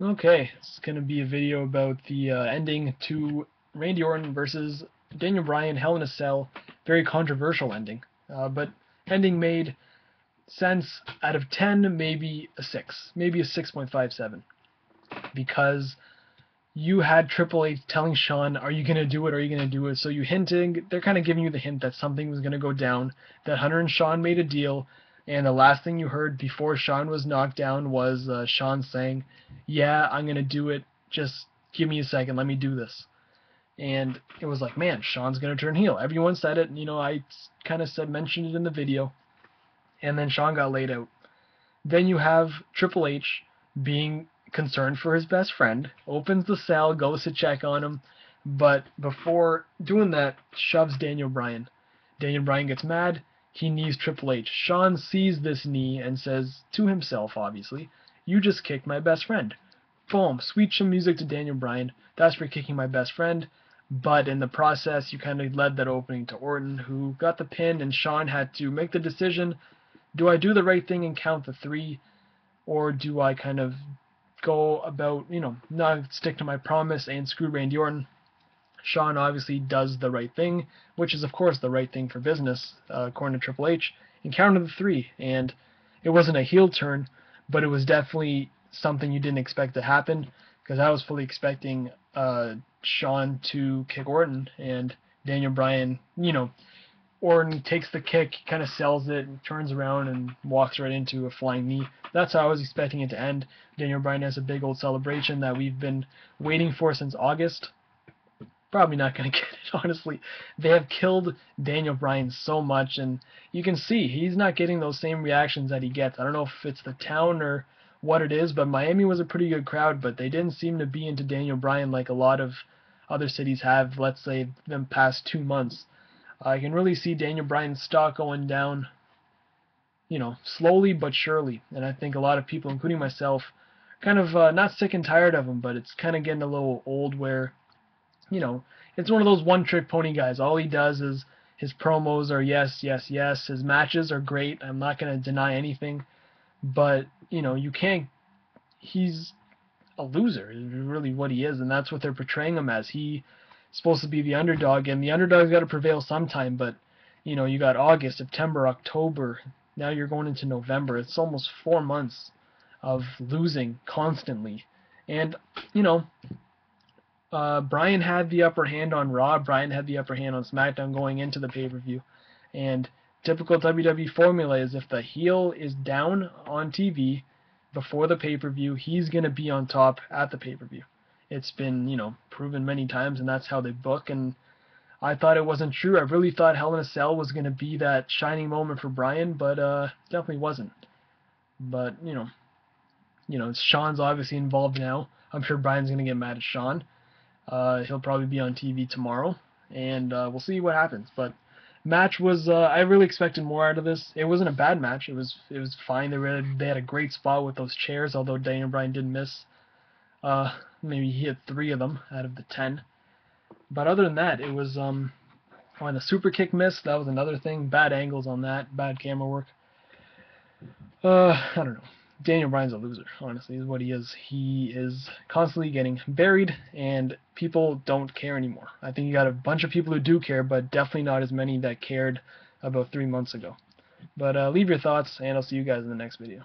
Okay, it's going to be a video about the ending to Randy Orton versus Daniel Bryan, Hell in a Cell. Very controversial ending, but ending made sense. Out of 10, maybe a 6, maybe a 6.57, because you had Triple H telling Shawn, "Are you gonna do it? Are you gonna do it?" So you hinting, they're kind of giving you the hint that something was gonna go down. That Hunter and Shawn made a deal, and the last thing you heard before Shawn was knocked down was Shawn saying, "Yeah, I'm gonna do it. Just give me a second. Let me do this." And it was like, man, Shawn's gonna turn heel. Everyone said it. I kind of said mentioned it in the video, and then Shawn got laid out. Then you have Triple H being concerned for his best friend, opens the cell, goes to check on him, but before doing that, shoves Daniel Bryan. Daniel Bryan gets mad. He knees Triple H. Shawn sees this knee and says to himself, obviously, "You just kicked my best friend." Boom, sweet chin music to Daniel Bryan. That's for kicking my best friend. But in the process, you kind of led that opening to Orton, who got the pin, and Shawn had to make the decision: do I do the right thing and count the 3, or do I kind of go about, not stick to my promise and screw Randy Orton? Shawn obviously does the right thing, which is, of course, the right thing for business, according to Triple H, and counted the 3. And it wasn't a heel turn, but it was definitely something you didn't expect to happen, because I was fully expecting Shawn to kick Orton, and Daniel Bryan, Orton takes the kick, kind of sells it, and turns around and walks right into a flying knee. That's how I was expecting it to end. Daniel Bryan has a big old celebration that we've been waiting for since August. Probably not going to get it, honestly. They have killed Daniel Bryan so much, and you can see he's not getting those same reactions that he gets. I don't know if it's the town or what it is, but Miami was a pretty good crowd, but they didn't seem to be into Daniel Bryan like a lot of other cities have, let's say, the past 2 months. I can really see Daniel Bryan's stock going down, slowly but surely. And I think a lot of people, including myself, kind of not sick and tired of him, but it's kind of getting a little old where, you know, it's one of those one-trick pony guys. All he does is his promos are yes, yes, yes. His matches are great. I'm not going to deny anything, but you can't. He's a loser, is really what he is, and that's what they're portraying him as. He's supposed to be the underdog, and the underdog's got to prevail sometime. But you got August, September, October. Now you're going into November. It's almost 4 months of losing constantly, and you know Bryan had the upper hand on Raw. Bryan had the upper hand on SmackDown going into the pay-per-view. And typical WWE formula is if the heel is down on TV before the pay-per-view, he's going to be on top at the pay-per-view. It's been, proven many times, and that's how they book. And I thought it wasn't true. I really thought Hell in a Cell was going to be that shining moment for Bryan, but definitely wasn't. But, Shawn's obviously involved now. I'm sure Bryan's going to get mad at Shawn. He'll probably be on TV tomorrow, and we'll see what happens. But match was I really expected more out of this. It wasn't a bad match. It was fine. They had a great spot with those chairs, although Daniel Bryan did miss. Maybe he hit 3 of them out of the 10. But other than that, it was when the super kick missed. That was another thing. Bad angles on that. Bad camera work. I don't know. Daniel Bryan's a loser, honestly, is what he is. He is constantly getting buried, and people don't care anymore. I think you got a bunch of people who do care, but definitely not as many that cared about 3 months ago. But leave your thoughts, and I'll see you guys in the next video.